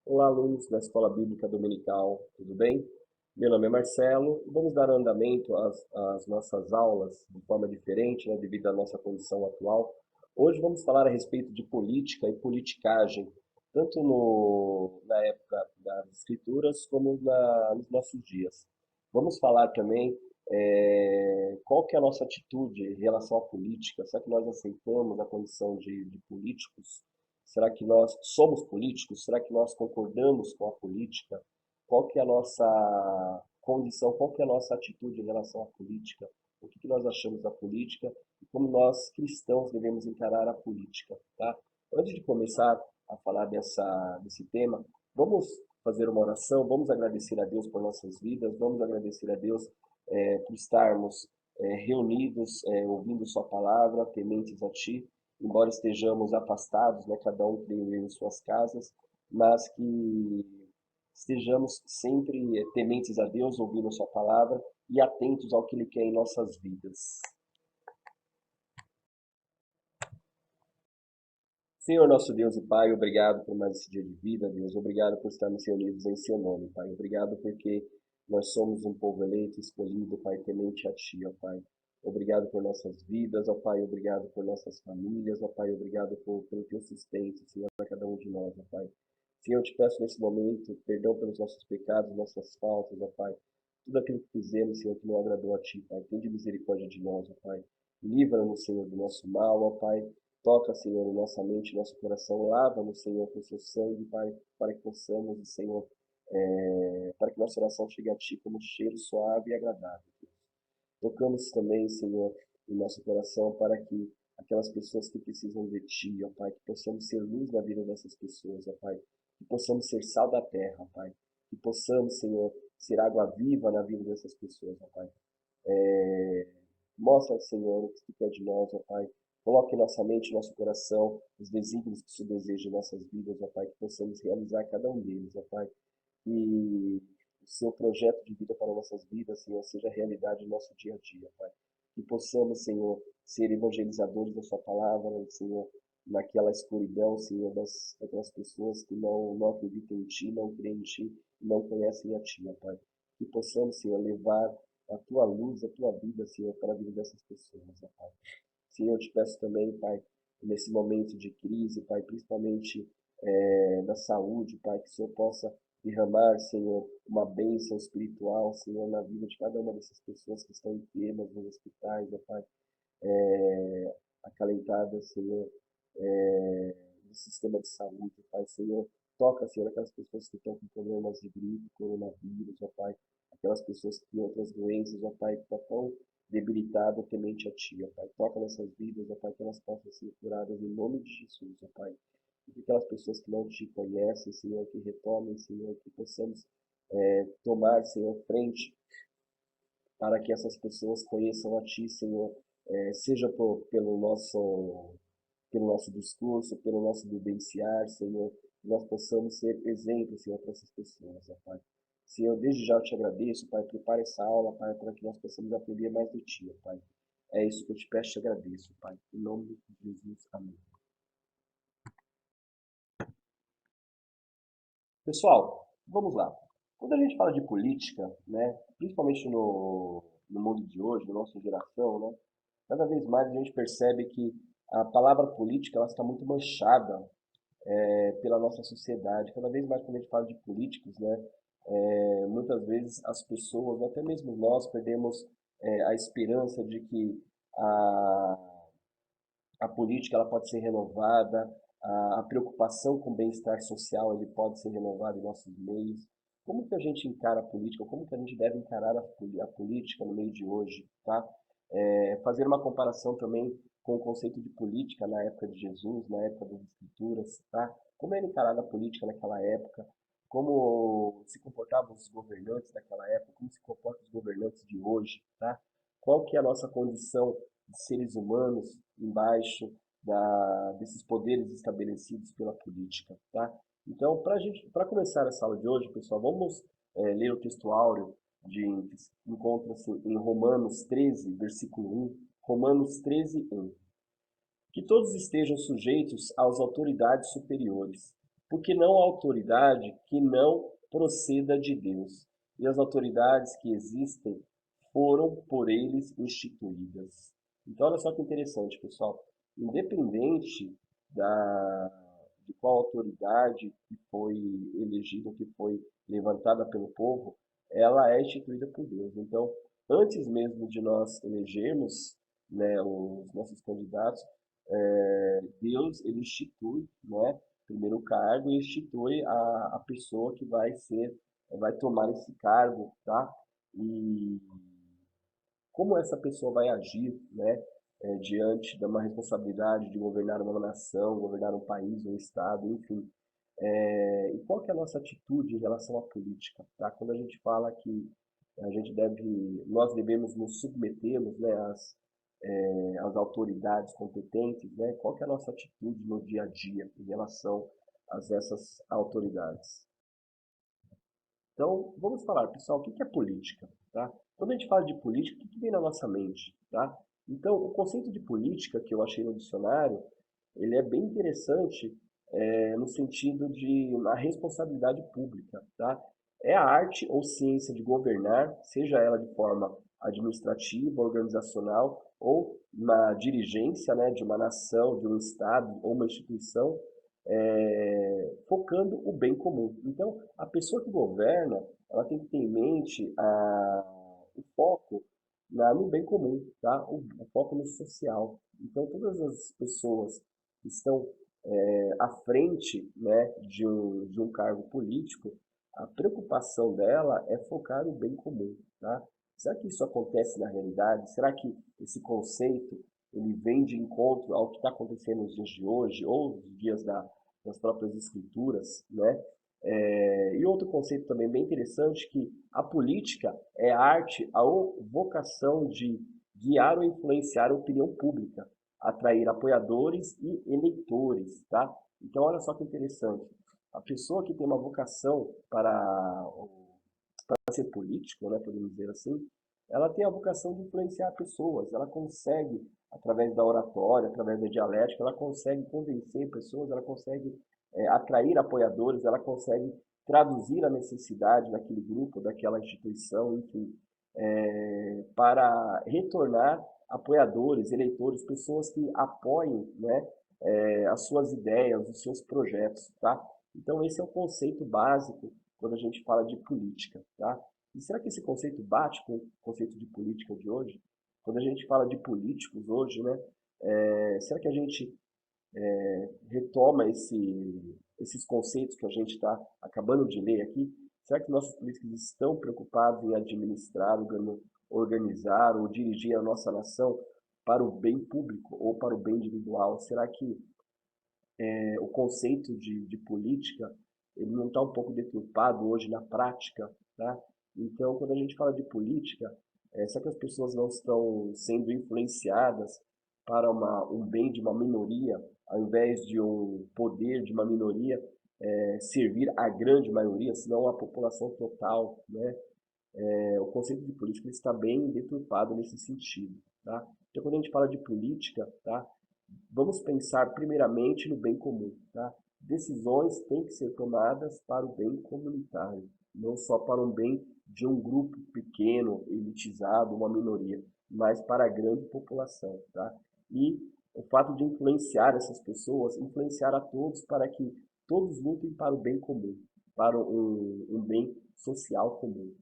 Olá, alunos da Escola Bíblica Dominical, tudo bem? Meu nome é Marcelo e vamos dar andamento às nossas aulas de forma diferente, né, devido à nossa condição atual. Hoje vamos falar a respeito de política e politicagem, tanto na época das Escrituras como nos nossos dias. Vamos falar também qual que é a nossa atitude em relação à política. Será que nós aceitamos a condição de políticos? Será que nós somos políticos? Será que nós concordamos com a política? Qual que é a nossa condição? Qual que é a nossa atitude em relação à política? O que nós achamos da política e como nós cristãos devemos encarar a política, tá? Antes de começar a falar desse tema, vamos fazer uma oração, vamos agradecer a Deus por nossas vidas, vamos agradecer a Deus por estarmos reunidos, ouvindo Sua palavra, tementes a Ti, embora estejamos afastados, né, cada um creio eu em suas casas, mas que estejamos sempre tementes a Deus, ouvindo Sua palavra e atentos ao que Ele quer em nossas vidas. Senhor nosso Deus e Pai, obrigado por mais esse dia de vida, Deus. Obrigado por estarmos reunidos em Seu nome, Pai. Obrigado porque nós somos um povo eleito, escolhido, Pai, temente a Ti, ó Pai. Obrigado por nossas vidas, ó Pai. Obrigado por nossas famílias, ó Pai. Obrigado pelo Teu sustento, Senhor, para cada um de nós, ó Pai. Senhor, eu te peço nesse momento perdão pelos nossos pecados, nossas faltas, ó Pai. Tudo aquilo que fizemos, Senhor, que não agradou a Ti, Pai. Tende misericórdia de nós, ó Pai. Livra-nos, Senhor, do nosso mal, ó Pai. Toca, Senhor, em nossa mente, nosso coração. Lava-nos, Senhor, com o seu sangue, Pai, para que possamos, Senhor, para que nossa oração chegue a Ti como um cheiro suave e agradável. Tocamos também, Senhor, em nosso coração para que aquelas pessoas que precisam de Ti, ó Pai, que possamos ser luz na vida dessas pessoas, ó Pai, que possamos ser sal da terra, ó Pai, que possamos, Senhor, ser água viva na vida dessas pessoas, ó Pai. Mostra, Senhor, o que Tu quer de nós, ó Pai. Coloque em nossa mente, nosso coração, os desígnios que Tu deseja em nossas vidas, ó Pai, que possamos realizar cada um deles, ó Pai. Que o Seu projeto de vida para nossas vidas, Senhor, seja realidade no nosso dia a dia, Pai. Que possamos, Senhor, ser evangelizadores da Sua palavra, Senhor, naquela escuridão, Senhor, daquelas pessoas que não acreditam em Ti, não creem em Ti, não conhecem a Ti, ó Pai. Que possamos, Senhor, levar a Tua luz, a Tua vida, Senhor, para a vida dessas pessoas, ó Pai. Senhor, eu te peço também, Pai, nesse momento de crise, Pai, principalmente da saúde, Pai, que o Senhor possa derramar, Senhor, uma bênção espiritual, Senhor, na vida de cada uma dessas pessoas que estão enfermas nos hospitais, ó Pai, acalentadas, Senhor, do sistema de saúde, Pai, Senhor, toca, Senhor, aquelas pessoas que estão com problemas de gripe, coronavírus, ó Pai, aquelas pessoas que têm outras doenças, ó Pai, que estão tão debilitadas temente a Ti, ó Pai, toca nessas vidas, ó Pai, que elas possam ser curadas em nome de Jesus, ó Pai, e que aquelas pessoas que não Te conhecem, Senhor, que retomem, Senhor, que possamos tomar, Senhor, frente para que essas pessoas conheçam a Ti, Senhor, seja pelo nosso discurso, pelo nosso vivenciar, Senhor, que nós possamos ser exemplos, Senhor, para essas pessoas, ó Pai. Senhor, desde já eu Te agradeço, Pai, prepare essa aula, Pai, para que nós possamos aprender mais de Ti, ó Pai. É isso que eu Te peço e Te agradeço, Pai. Em nome de Jesus, amém. Pessoal, vamos lá. Quando a gente fala de política, né, principalmente no mundo de hoje, na nossa geração, né, cada vez mais a gente percebe que a palavra política ela está muito manchada pela nossa sociedade. Cada vez mais quando a gente fala de políticos, né, muitas vezes as pessoas, até mesmo nós, perdemos a esperança de que a, a política ela pode ser renovada, a preocupação com o bem-estar social ele pode ser renovado em nossos meios. Como que a gente encara a política? Como que a gente deve encarar a política no meio de hoje, tá? Fazer uma comparação também com o conceito de política na época de Jesus, na época das Escrituras, tá? Como era encarada a política naquela época, como se comportavam os governantes daquela época, como se comportam os governantes de hoje, tá? Qual que é a nossa condição de seres humanos embaixo desses poderes estabelecidos pela política, tá? Então, para começar essa aula de hoje, pessoal, vamos ler o texto áureo que encontra-se em Romanos 13, versículo 1. Romanos 13, 1. Que todos estejam sujeitos às autoridades superiores, porque não há autoridade que não proceda de Deus. E as autoridades que existem foram por eles instituídas. Então, olha só que interessante, pessoal. Independente de qual autoridade que foi elegida, que foi levantada pelo povo, ela é instituída por Deus. Então, antes mesmo de nós elegermos, né, os nossos candidatos, Deus ele institui, né, primeiro o cargo e institui a pessoa que vai tomar esse cargo, tá? E como essa pessoa vai agir, né, diante de uma responsabilidade de governar uma nação, governar um país, um estado, enfim. E qual que é a nossa atitude em relação à política, tá? Quando a gente fala que nós devemos nos submetermos, né, às autoridades competentes, né? Qual que é a nossa atitude no dia a dia em relação a essas autoridades? Então, vamos falar, pessoal, o que é política, tá? Quando a gente fala de política, o que vem na nossa mente, tá? Então, o conceito de política que eu achei no dicionário, ele é bem interessante no sentido de uma responsabilidade pública, tá? É a arte ou ciência de governar, seja ela de forma administrativa, organizacional ou na dirigência, né, de uma nação, de um estado ou uma instituição, focando o bem comum. Então, a pessoa que governa, ela tem que ter em mente o foco no bem comum, tá? O foco no social. Então, todas as pessoas que estão à frente, né, de um cargo político, a preocupação dela é focar o bem comum, tá? Será que isso acontece na realidade? Será que esse conceito ele vem de encontro ao que está acontecendo nos dias de hoje ou nos dias das próprias escrituras, né? E outro conceito também bem interessante que a política é a arte, a vocação de guiar ou influenciar a opinião pública, atrair apoiadores e eleitores, tá? Então olha só que interessante, a pessoa que tem uma vocação para ser político, né, podemos dizer assim, ela tem a vocação de influenciar pessoas, ela consegue, através da oratória, através da dialética, ela consegue convencer pessoas, ela consegue atrair apoiadores, ela consegue traduzir a necessidade daquele grupo, daquela instituição, enfim, para retornar apoiadores, eleitores, pessoas que apoiem, né, as suas ideias, os seus projetos, tá? Então esse é o conceito básico quando a gente fala de política, tá? E será que esse conceito bate com o conceito de política de hoje? Quando a gente fala de políticos hoje, né? Será que a gente retoma esses conceitos que a gente está acabando de ler aqui? Será que nossos políticos estão preocupados em administrar, organizar ou dirigir a nossa nação para o bem público ou para o bem individual? Será que o conceito de política ele não está um pouco deturpado hoje na prática, tá? Então, quando a gente fala de política, será que as pessoas não estão sendo influenciadas para um bem de uma minoria, ao invés de um poder de uma minoria servir a grande maioria, senão a população total, né? O conceito de política está bem deturpado nesse sentido, tá? Então, quando a gente fala de política, tá? Vamos pensar primeiramente no bem comum, tá? Decisões têm que ser tomadas para o bem comunitário, não só para um bem de um grupo pequeno, elitizado, uma minoria, mas para a grande população, tá? E o fato de influenciar essas pessoas, influenciar a todos para que todos lutem para o bem comum, para um bem social comum.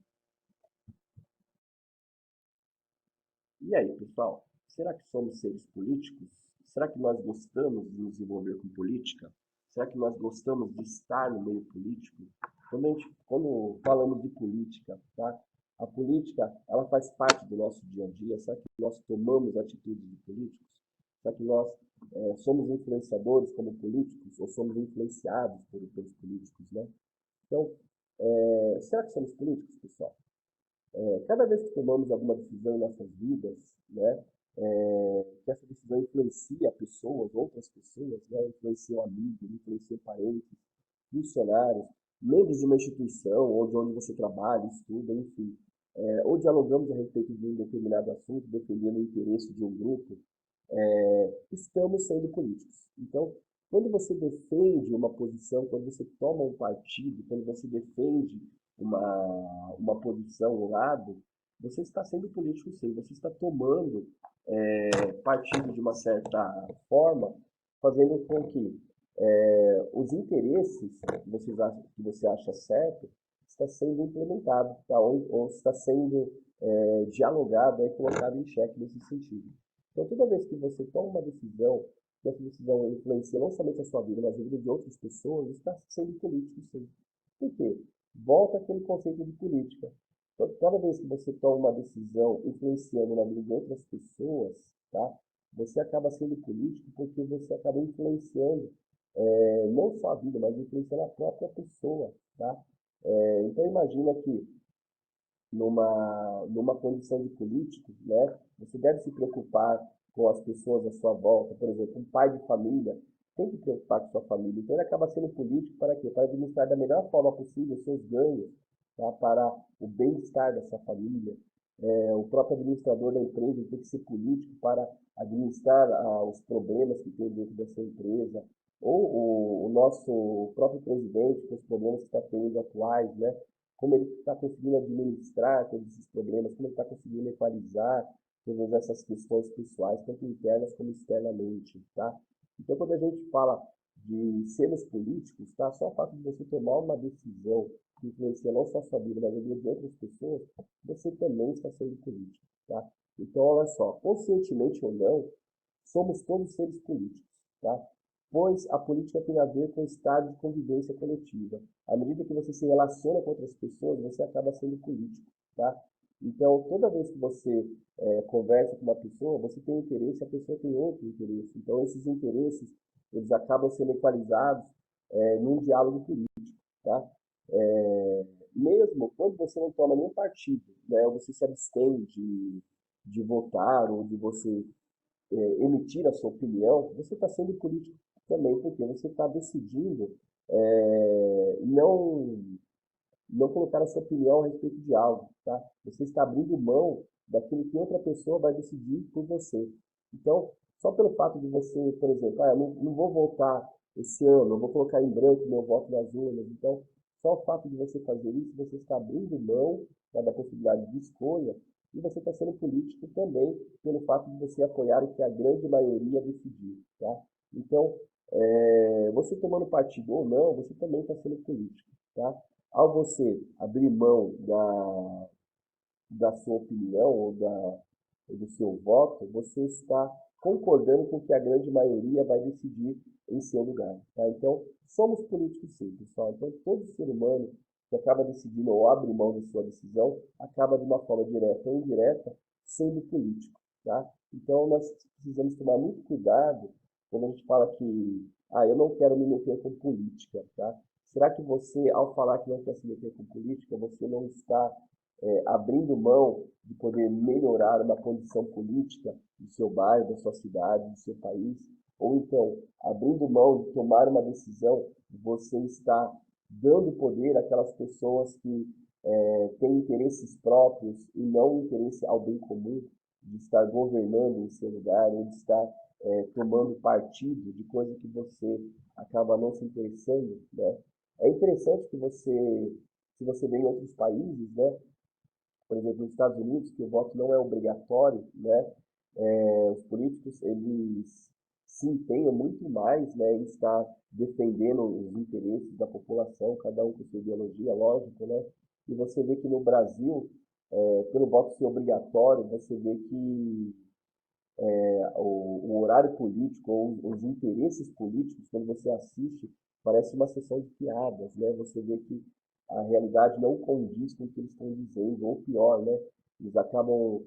E aí, pessoal, será que somos seres políticos? Será que nós gostamos de nos envolver com política? Será que nós gostamos de estar no meio político? Quando falamos de política, tá? A política, ela faz parte do nosso dia a dia. Será que nós tomamos atitudes de políticos? Será que nós somos influenciadores como políticos ou somos influenciados pelos políticos, né? Então, será que somos políticos, pessoal? Cada vez que tomamos alguma decisão em nossas vidas, né, que essa decisão influencia pessoas, outras pessoas, né, influencia amigos, influencia parentes, funcionários, membros de uma instituição, ou de onde você trabalha, estuda, enfim, ou dialogamos a respeito de um determinado assunto, defendendo o interesse de um grupo, estamos sendo políticos. Então, Quando você defende uma posição, quando você toma um partido, quando você defende uma posição, um lado, você está sendo político sim, você está tomando partido de uma certa forma, fazendo com que os interesses que você acha certo está sendo implementado, tá? Ou está sendo dialogado, colocado em xeque nesse sentido. Então, toda vez que você toma uma decisão, que essa decisão influencia não somente a sua vida, mas a vida de outras pessoas, está sendo político, sim. Por quê? Volta aquele conceito de política. Então, toda vez que você toma uma decisão influenciando na vida de outras pessoas, tá? Você acaba sendo político porque você acaba influenciando não só a vida, mas influenciando a própria pessoa, tá? Então imagina que numa condição de político, né, você deve se preocupar com as pessoas à sua volta. Por exemplo, um pai de família tem que se preocupar com sua família. Então ele acaba sendo político para quê? Para administrar da melhor forma possível os seus ganhos, tá? Para o bem-estar da sua família. O próprio administrador da empresa tem que ser político para administrar os problemas que tem dentro dessa empresa. Ou o nosso próprio presidente, com os problemas que está tendo atuais, né? Como ele está conseguindo administrar todos esses problemas, como ele está conseguindo equalizar todas essas questões pessoais, tanto internas como externamente, tá? Então, quando a gente fala de sermos políticos, tá? Só o fato de você tomar uma decisão que influencia não só a sua vida, mas a vida de outras pessoas, você também está sendo político, tá? Então, olha só, conscientemente ou não, somos todos seres políticos, tá? Pois a política tem a ver com o estado de convivência coletiva. À medida que você se relaciona com outras pessoas, você acaba sendo político, tá? Então, toda vez que você conversa com uma pessoa, você tem interesse, a pessoa tem outro interesse. Então, esses interesses, eles acabam sendo equalizados num diálogo político, tá? Mesmo quando você não toma nenhum partido, né, ou você se abstém de votar, ou de você emitir a sua opinião, você está sendo político também, porque você está decidindo não colocar a sua opinião a respeito de algo, tá? Você está abrindo mão daquilo que outra pessoa vai decidir por você. Então, só pelo fato de você, por exemplo, eu não vou votar esse ano, eu vou colocar em branco meu voto nas urnas. Então, só o fato de você fazer isso, você está abrindo mão, tá, da possibilidade de escolha e você está sendo político também pelo fato de você apoiar o que a grande maioria decidiu, tá? Então, você tomando partido ou não, você também está sendo político, tá? Ao você abrir mão da sua opinião ou do seu voto, você está concordando com o que a grande maioria vai decidir em seu lugar, tá? Então, somos políticos sim, pessoal. Então, todo ser humano que acaba decidindo ou abre mão da sua decisão, acaba de uma forma direta ou indireta sendo político, tá? Então, nós precisamos tomar muito cuidado quando a gente fala que, eu não quero me meter com política, tá? Será que você, ao falar que não quer se meter com política, você não está abrindo mão de poder melhorar uma condição política do seu bairro, da sua cidade, do seu país? Ou então, abrindo mão de tomar uma decisão, você está dando poder àquelas pessoas que têm interesses próprios e não interesse ao bem comum, de estar governando em seu lugar, ou de estar tomando partido de coisa que você acaba não se interessando, né? É interessante que se você vê em outros países, né? Por exemplo, nos Estados Unidos, que o voto não é obrigatório, né? Os políticos, eles se empenham muito mais, né, em estar defendendo os interesses da população, cada um com sua ideologia, lógico, né? E você vê que no Brasil, pelo voto ser obrigatório, você vê que o horário político ou os interesses políticos, quando você assiste, parece uma sessão de piadas, né? Você vê que a realidade não condiz com o que eles estão dizendo, ou pior, né? Eles acabam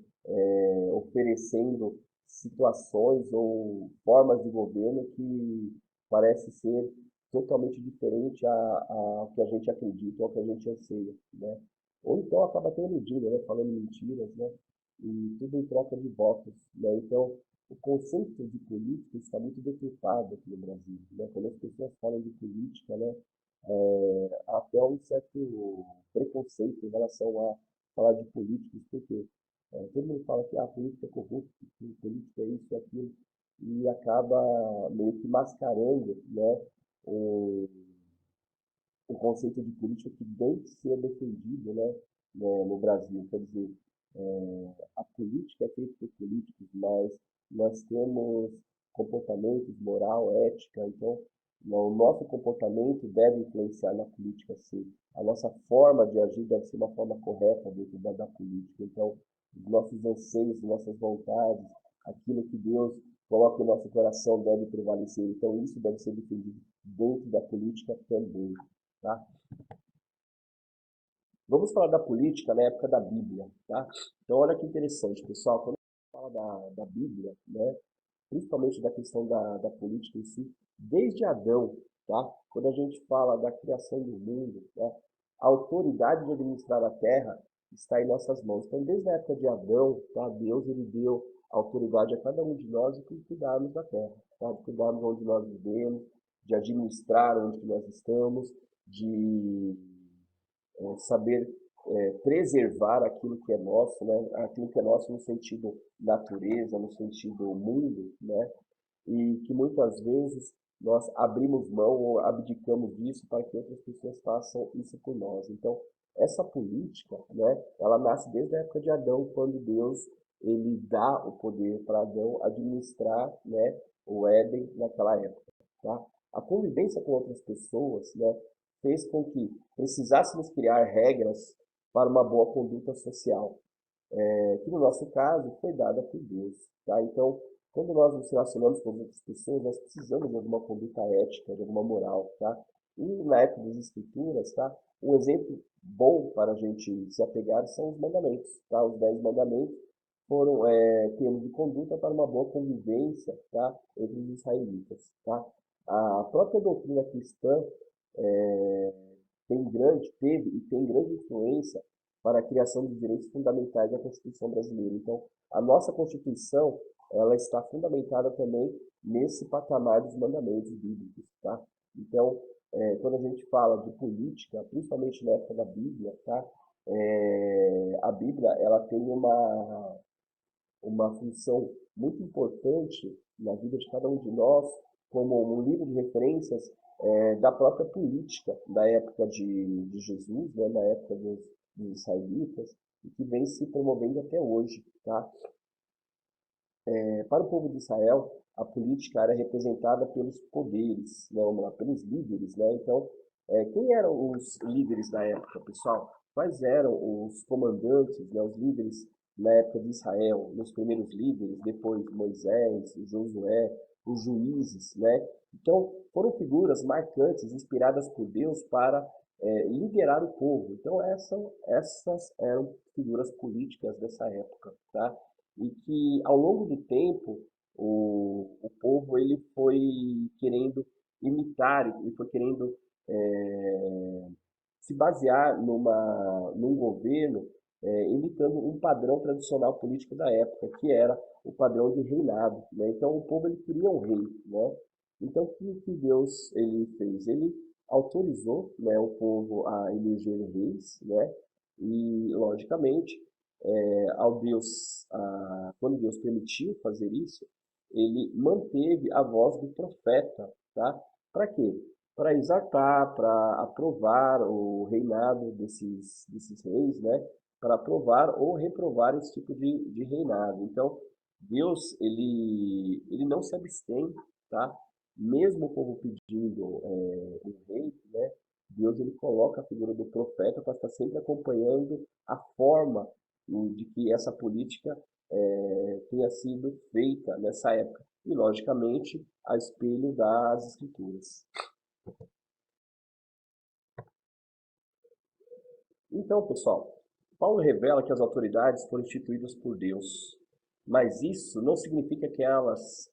oferecendo situações ou formas de governo que parece ser totalmente diferente ao que a gente acredita, ao que a gente anseia, né? Ou então acaba até iludindo, né? Falando mentiras, né? E tudo em troca de votos, né? Então, o conceito de política está muito deturpado aqui no Brasil, né? Quando as pessoas falam de política, né, há até um certo preconceito em relação a falar de políticos, porque todo mundo fala que a política é corrupta, que política é isso e aquilo. e acaba meio que mascarando, né, o, o conceito de política que tem que ser defendido, né, no Brasil. Quer dizer, a política é feita por políticos, mas nós temos comportamentos, moral, ética, então o nosso comportamento deve influenciar na política, sim. A nossa forma de agir deve ser uma forma correta dentro da política. Então, os nossos anseios, nossas vontades, aquilo que Deus coloca no nosso coração deve prevalecer. Então, isso deve ser defendido dentro da política também, tá? Vamos falar da política na época da Bíblia, tá? Então, olha que interessante, pessoal. Quando a gente fala da Bíblia, né, principalmente da questão da política em si, desde Adão, tá? Quando a gente fala da criação do mundo, né, a autoridade de administrar a terra está em nossas mãos. Então, desde a época de Adão, tá? Deus ele deu autoridade a cada um de nós de cuidarmos da terra, tá? De cuidarmos onde nós vivemos, de administrar onde nós estamos, de saber preservar aquilo que é nosso, né? Aquilo que é nosso no sentido natureza, no sentido mundo, né? E que muitas vezes nós abrimos mão ou abdicamos disso para que outras pessoas façam isso por nós. Então, essa política, né, ela nasce desde a época de Adão, quando Deus ele dá o poder para Adão administrar, né, o Éden naquela época, tá? A convivência com outras pessoas, né, fez com que precisássemos criar regras para uma boa conduta social, que no nosso caso foi dada por Deus, tá? Então, quando nós nos relacionamos com outras pessoas, nós precisamos de alguma conduta ética, de alguma moral, tá? E na época das Escrituras, tá? Um exemplo bom para a gente se apegar são os mandamentos, tá? Os 10 mandamentos foram termos de conduta para uma boa convivência, tá? Entre os israelitas, tá? A própria doutrina cristã é, teve e tem grande influência para a criação dos direitos fundamentais da Constituição brasileira. Então, a nossa Constituição, ela está fundamentada também nesse patamar dos mandamentos bíblicos, tá? Então, quando a gente fala de política, principalmente na época da Bíblia, tá? A Bíblia, ela tem uma função muito importante na vida de cada um de nós, como um livro de referências da própria política da época de Jesus, né, na época dos israelitas, e que vem se promovendo até hoje. Tá? Para o povo de Israel, a política era representada pelos poderes, né, vamos lá, pelos líderes. Né? Então, quem eram os líderes da época, pessoal? Quais eram os comandantes, né, os líderes na época de Israel? Os primeiros líderes, depois Moisés, Josué, os juízes, né? Então, foram figuras marcantes, inspiradas por Deus para liderar o povo. Então, essas eram figuras políticas dessa época, tá? E que ao longo do tempo o povo ele foi querendo imitar e foi querendo é, se basear num governo imitando um padrão tradicional político da época, que era o padrão de reinado, né? Então o povo ele queria um rei, né? Então o que Deus ele fez? Ele autorizou, né, o povo a eleger reis, né? E logicamente quando Deus permitiu fazer isso, ele manteve a voz do profeta, tá? Para quê? Para exaltar, para aprovar o reinado desses reis, né? Para aprovar ou reprovar esse tipo de reinado. Então, Deus, ele não se abstém, tá? Mesmo o povo pedindo um rei, né? Deus, ele coloca a figura do profeta para estar sempre acompanhando a forma de que essa política tenha sido feita nessa época. E, logicamente, a espelho das escrituras. Então, pessoal, Paulo revela que as autoridades foram instituídas por Deus, mas isso não significa que elas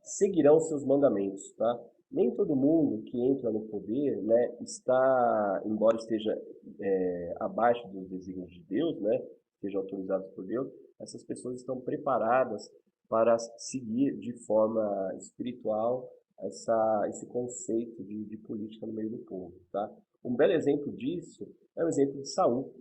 seguirão seus mandamentos, tá? Nem todo mundo que entra no poder, né, embora esteja abaixo dos desígnios de Deus, né, sejam autorizados por Deus, essas pessoas estão preparadas para seguir de forma espiritual esse conceito de política no meio do povo, tá? Um belo exemplo disso é o exemplo de Saul,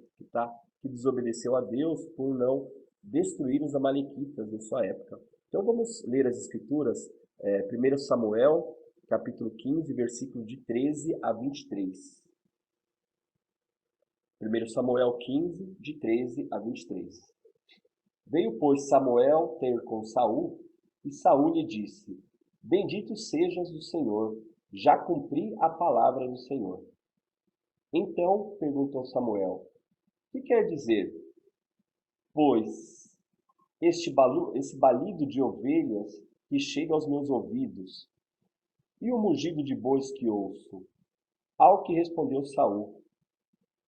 que desobedeceu a Deus por não destruir os amalequitas em sua época. Então vamos ler as escrituras, 1 Samuel, capítulo 15, versículo de 13 a 23. 1 Samuel 15, de 13 a 23. Veio, pois, Samuel ter com Saul, e Saul lhe disse: Bendito sejas do Senhor, já cumpri a palavra do Senhor. Então perguntou Samuel: Que quer dizer? Pois esse balido de ovelhas que chega aos meus ouvidos, e o mugido de bois que ouço? Ao que respondeu Saul: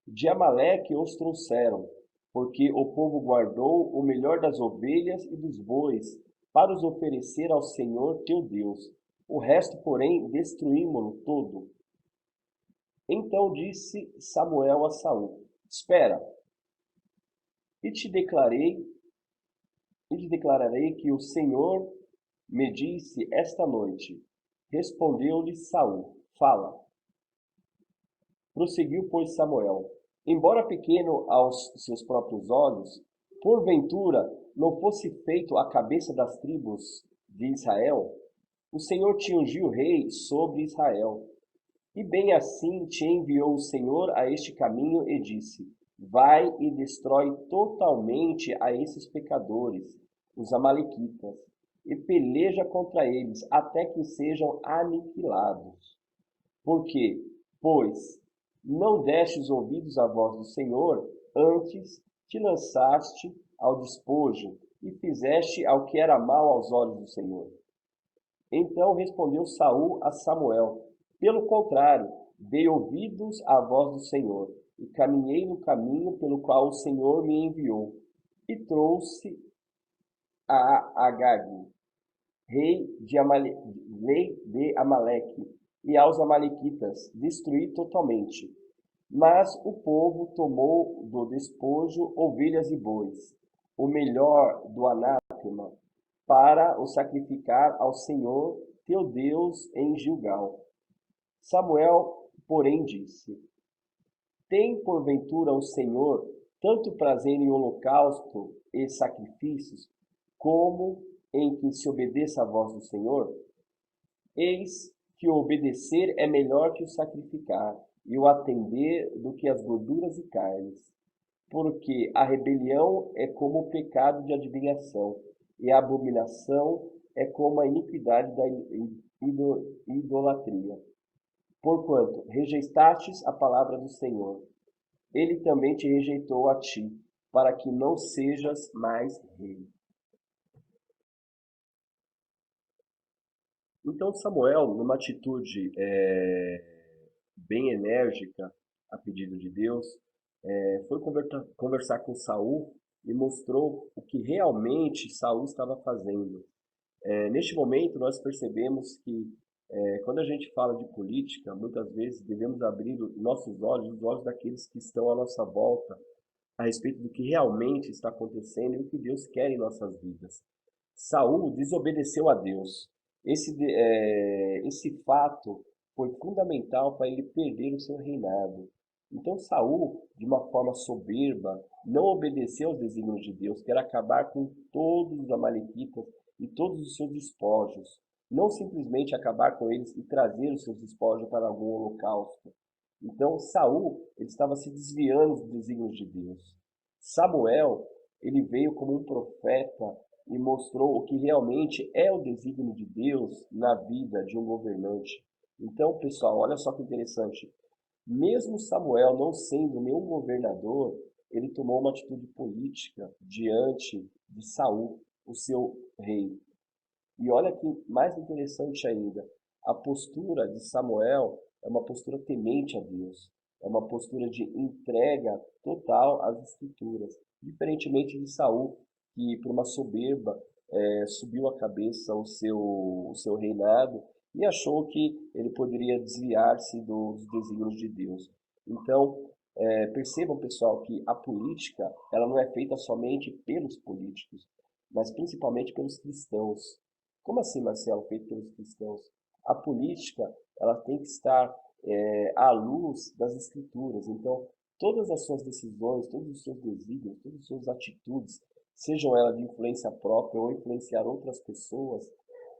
De Amaleque os trouxeram, porque o povo guardou o melhor das ovelhas e dos bois, para os oferecer ao Senhor teu Deus. O resto, porém, destruímo-lo todo. Então disse Samuel a Saul: Espera, e te declararei que o Senhor me disse esta noite. Respondeu-lhe Saul: Fala. Prosseguiu, pois, Samuel: Embora pequeno aos seus próprios olhos, porventura não fosse feito a cabeça das tribos de Israel, o Senhor te ungiu rei sobre Israel. E bem assim te enviou o Senhor a este caminho e disse: Vai e destrói totalmente a esses pecadores, os amalequitas, e peleja contra eles até que sejam aniquilados. Por quê? Pois não destes ouvidos à voz do Senhor, antes te lançaste ao despojo e fizeste ao que era mal aos olhos do Senhor. Então respondeu Saul a Samuel: Pelo contrário, dei ouvidos à voz do Senhor, e caminhei no caminho pelo qual o Senhor me enviou, e trouxe a Agag, rei de Amaleque, e aos amalequitas, destruí totalmente. Mas o povo tomou do despojo ovelhas e bois, o melhor do anátema, para o sacrificar ao Senhor teu Deus em Gilgal. Samuel, porém, disse: Tem porventura o Senhor tanto prazer em holocausto e sacrifícios, como em que se obedeça à voz do Senhor? Eis que o obedecer é melhor que o sacrificar, e o atender do que as gorduras e carnes. Porque a rebelião é como o pecado de adivinhação, e a abominação é como a iniquidade da idolatria. Porquanto rejeitastes a palavra do Senhor, ele também te rejeitou a ti, para que não sejas mais rei. Então Samuel, numa atitude bem enérgica, a pedido de Deus, foi conversar com Saul e mostrou o que realmente Saul estava fazendo. Neste momento, nós percebemos que quando a gente fala de política, muitas vezes devemos abrir nossos olhos, os olhos daqueles que estão à nossa volta, a respeito do que realmente está acontecendo e o que Deus quer em nossas vidas. Saul desobedeceu a Deus. Esse fato foi fundamental para ele perder o seu reinado. Então Saul, de uma forma soberba, não obedeceu aos desígnios de Deus, que era acabar com todos os amalequitas e todos os seus despojos. Não simplesmente acabar com eles e trazer os seus despojos para algum holocausto. Então Saul, ele estava se desviando dos desígnios de Deus. Samuel, ele veio como um profeta e mostrou o que realmente é o desígnio de Deus na vida de um governante. Então, pessoal, olha só que interessante. Mesmo Samuel não sendo nenhum governador, ele tomou uma atitude política diante de Saul, o seu rei. E olha que mais interessante ainda, a postura de Samuel é uma postura temente a Deus, é uma postura de entrega total às Escrituras, diferentemente de Saul, que por uma soberba subiu a cabeça o seu reinado e achou que ele poderia desviar-se dos desígnios de Deus. Então, percebam, pessoal, que a política ela não é feita somente pelos políticos, mas principalmente pelos cristãos. Como assim, Marcelo, feito pelos cristãos? A política ela tem que estar à luz das Escrituras. Então, todas as suas decisões, todos os seus desígnios, todas as suas atitudes sejam elas de influência própria ou influenciar outras pessoas,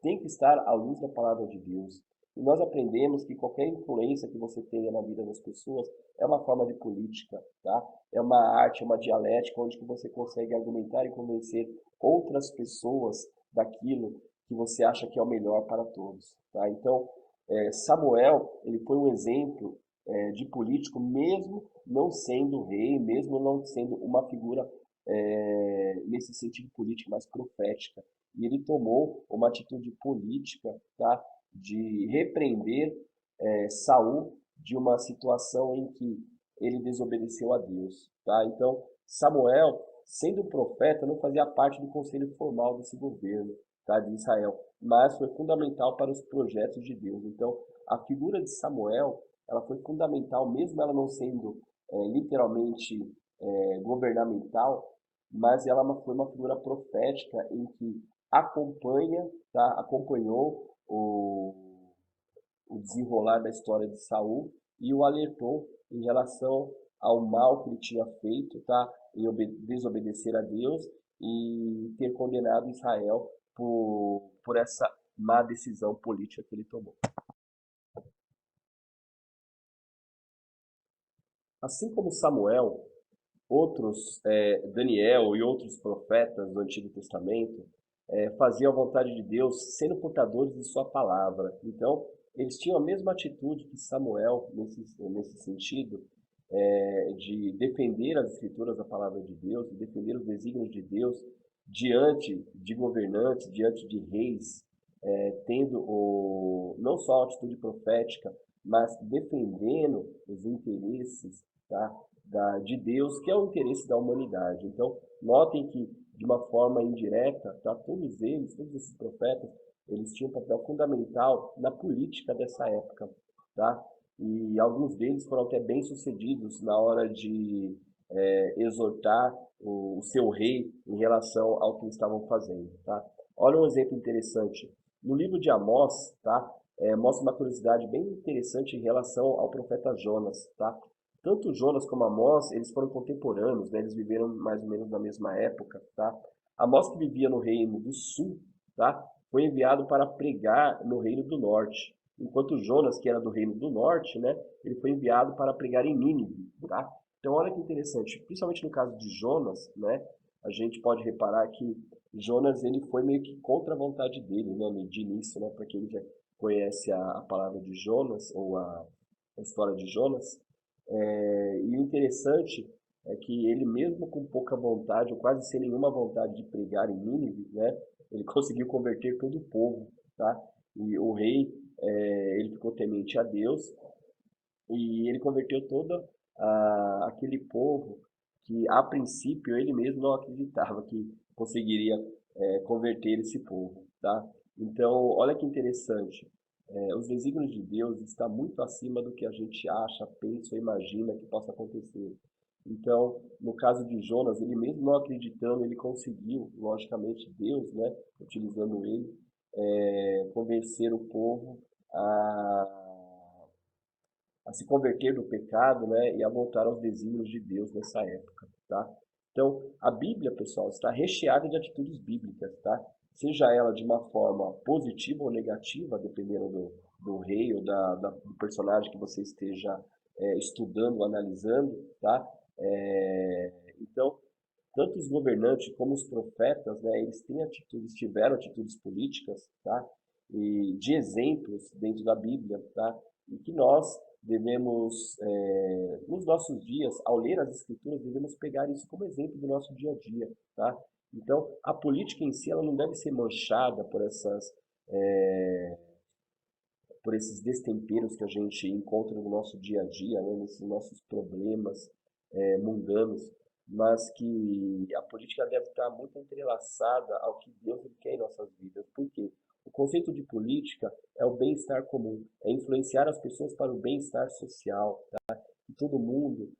tem que estar à luz da palavra de Deus. E nós aprendemos que qualquer influência que você tenha na vida das pessoas é uma forma de política, tá? É uma arte, é uma dialética onde que você consegue argumentar e convencer outras pessoas daquilo que você acha que é o melhor para todos, tá? Então, Samuel, ele foi um exemplo de político, mesmo não sendo rei, mesmo não sendo uma figura nesse sentido político, mais profética. E ele tomou uma atitude política, tá, de repreender Saul de uma situação em que ele desobedeceu a Deus. Tá? Então, Samuel, sendo profeta, não fazia parte do conselho formal desse governo, tá, de Israel, mas foi fundamental para os projetos de Deus. Então, a figura de Samuel, ela foi fundamental, mesmo ela não sendo literalmente governamental, mas ela foi uma figura profética em que acompanhou o desenrolar da história de Saul e o alertou em relação ao mal que ele tinha feito, tá? Em desobedecer a Deus e ter condenado Israel por essa má decisão política que ele tomou. Assim como Samuel, Daniel e outros profetas do Antigo Testamento, faziam a vontade de Deus sendo portadores de sua palavra. Então, eles tinham a mesma atitude que Samuel nesse sentido, de defender as escrituras da palavra de Deus, de defender os desígnios de Deus diante de governantes, diante de reis, tendo não só a atitude profética, mas defendendo os interesses, tá, de Deus, que é o interesse da humanidade. Então, notem que, de uma forma indireta, tá, todos esses profetas, eles tinham um papel fundamental na política dessa época. Tá? E alguns deles foram até bem-sucedidos na hora de exortar o seu rei em relação ao que eles estavam fazendo. Tá? Olha um exemplo interessante. No livro de Amós, tá, mostra uma curiosidade bem interessante em relação ao profeta Jonas. Tá? Tanto Jonas como Amós, eles foram contemporâneos, né? Eles viveram mais ou menos na mesma época, tá? Amós, que vivia no reino do sul, tá? Foi enviado para pregar no reino do norte, enquanto Jonas, que era do reino do norte, né? Ele foi enviado para pregar em Nínive, tá? Então, olha que interessante, principalmente no caso de Jonas, né? A gente pode reparar que Jonas, ele foi meio que contra a vontade dele, né? De início, né? Para quem já conhece a palavra de Jonas, ou a história de Jonas, e o interessante é que ele, mesmo com pouca vontade, ou quase sem nenhuma vontade de pregar em Nínive, né, ele conseguiu converter todo o povo, tá? E o rei, ele ficou temente a Deus e ele converteu todo aquele povo que, a princípio, ele mesmo não acreditava que conseguiria converter esse povo, tá? Então, olha que interessante. Os desígnios de Deus estão muito acima do que a gente acha, pensa ou imagina que possa acontecer. Então, no caso de Jonas, ele mesmo não acreditando, ele conseguiu, logicamente, Deus, né, utilizando ele, convencer o povo a se converter do pecado, né, e a voltar aos desígnios de Deus nessa época, tá? Então, a Bíblia, pessoal, está recheada de atitudes bíblicas, tá? Seja ela de uma forma positiva ou negativa, dependendo do rei ou do personagem que você esteja estudando, analisando, tá? Então, tanto os governantes como os profetas, né, eles tiveram atitudes políticas, tá? E de exemplos dentro da Bíblia, tá? E que nós devemos, nos nossos dias, ao ler as Escrituras, devemos pegar isso como exemplo do nosso dia a dia, tá? Então, a política em si, ela não deve ser manchada por esses destemperos que a gente encontra no nosso dia a dia, né, nesses nossos problemas mundanos, mas que a política deve estar muito entrelaçada ao que Deus ele quer em nossas vidas. Por quê? O conceito de política é o bem-estar comum, é influenciar as pessoas para o bem-estar social, tá? Que todo mundo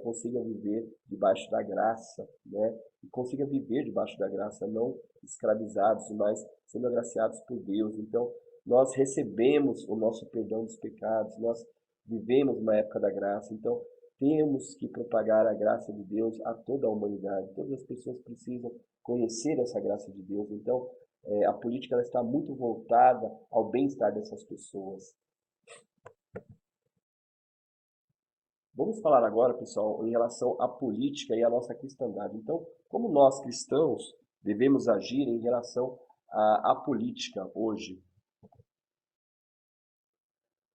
consiga viver debaixo da graça, né? E consiga viver debaixo da graça, não escravizados, mas sendo agraciados por Deus. Então, nós recebemos o nosso perdão dos pecados, nós vivemos uma época da graça. Então, temos que propagar a graça de Deus a toda a humanidade. Todas as pessoas precisam conhecer essa graça de Deus. Então, a política ela está muito voltada ao bem-estar dessas pessoas. Vamos falar agora, pessoal, em relação à política e à nossa cristandade. Então, como nós cristãos devemos agir em relação à política hoje?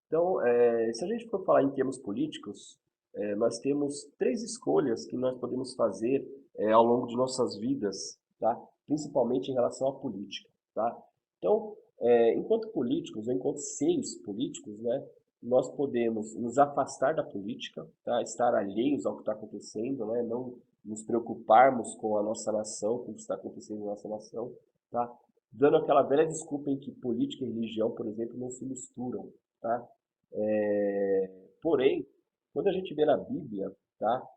Então, se a gente for falar em termos políticos, nós temos três escolhas que nós podemos fazer ao longo de nossas vidas, tá? Principalmente em relação à política, tá? Então, enquanto políticos, ou enquanto seres políticos, né, nós podemos nos afastar da política, tá? Estar alheios ao que está acontecendo, né? Não nos preocuparmos com a nossa nação, com o que está acontecendo na nossa nação, tá? Dando aquela velha desculpa em que política e religião, por exemplo, não se misturam, tá? Porém, quando a gente vê na Bíblia, tá?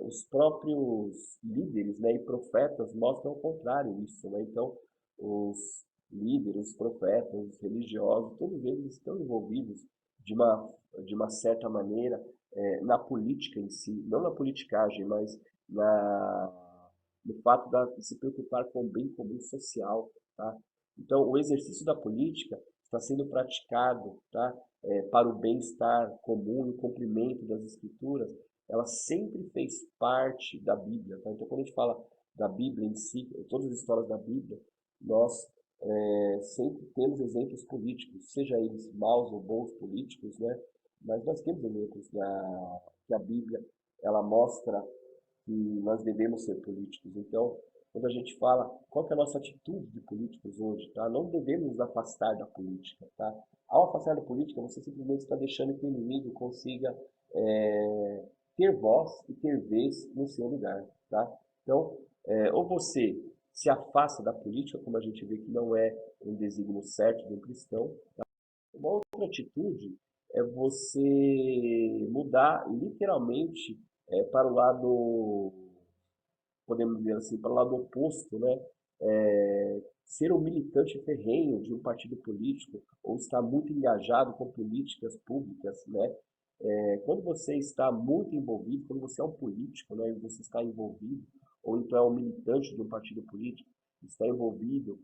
Os próprios líderes, né, e profetas mostram o contrário disso, né? Então, os líderes, os profetas, os religiosos, todos eles estão envolvidos de uma, de uma certa maneira na política em si, não na politicagem, mas no fato de se preocupar com o bem comum social, tá? Então, o exercício da política está sendo praticado, tá? Para o bem-estar comum e o cumprimento das escrituras, ela sempre fez parte da Bíblia, tá? Então, quando a gente fala da Bíblia em si, todas as histórias da Bíblia, nós sempre temos exemplos políticos, seja eles maus ou bons políticos, né? Mas nós temos exemplos que a Bíblia ela mostra que nós devemos ser políticos. Então, quando a gente fala qual que é a nossa atitude de políticos hoje, tá? Não devemos nos afastar da política, tá? Ao afastar da política, você simplesmente está deixando que o inimigo consiga ter voz e ter vez no seu lugar, tá? Então, ou você se afasta da política, como a gente vê que não é um desígnio certo de um cristão. Uma outra atitude é você mudar literalmente para o lado, podemos dizer assim, para o lado oposto, né? Ser um militante ferrenho de um partido político ou estar muito engajado com políticas públicas, né? Quando você está muito envolvido, quando você é um político, né, e você está envolvido, ou então é um militante de um partido político, está envolvido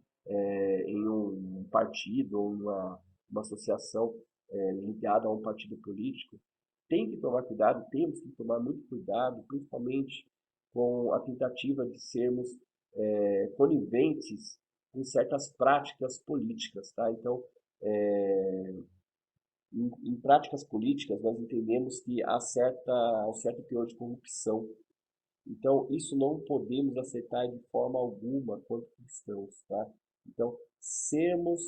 em um partido ou uma associação ligada a um partido político, tem que tomar cuidado, temos que tomar muito cuidado, principalmente com a tentativa de sermos coniventes com certas práticas políticas, tá? Então, em práticas políticas, nós entendemos que há um certo teor de corrupção. Então, isso não podemos aceitar de forma alguma quanto cristãos, tá? Então, sermos